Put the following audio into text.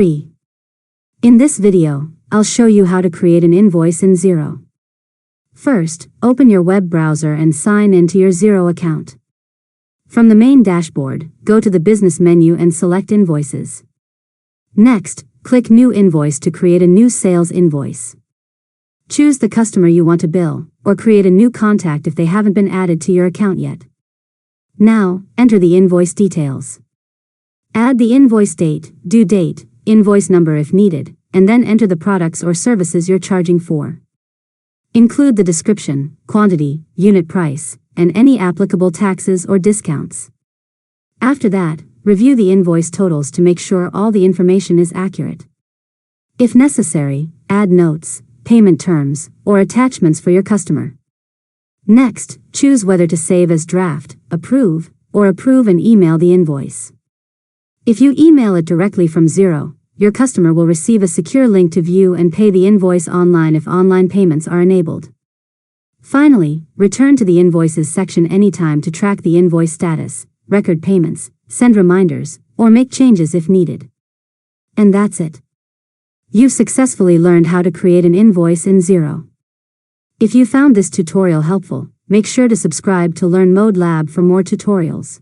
3. In this video, I'll show you how to create an invoice in Xero. First, open your web browser and sign into your Xero account. From the main dashboard, go to the business menu and select Invoices. Next, click New Invoice to create a new sales invoice. Choose the customer you want to bill, or create a new contact if they haven't been added to your account yet. Now, enter the invoice details. Add the invoice date, due date, invoice number if needed, and then enter the products or services you're charging for. Include the description, quantity, unit price, and any applicable taxes or discounts. After that, review the invoice totals to make sure all the information is accurate. If necessary, add notes, payment terms, or attachments for your customer. Next, choose whether to save as draft, approve, or approve and email the invoice. If you email it directly from Xero, your customer will receive a secure link to view and pay the invoice online if online payments are enabled. Finally, return to the Invoices section anytime to track the invoice status, record payments, send reminders, or make changes if needed. And that's it. You've successfully learned how to create an invoice in Xero. If you found this tutorial helpful, make sure to subscribe to Learn Mode Lab for more tutorials.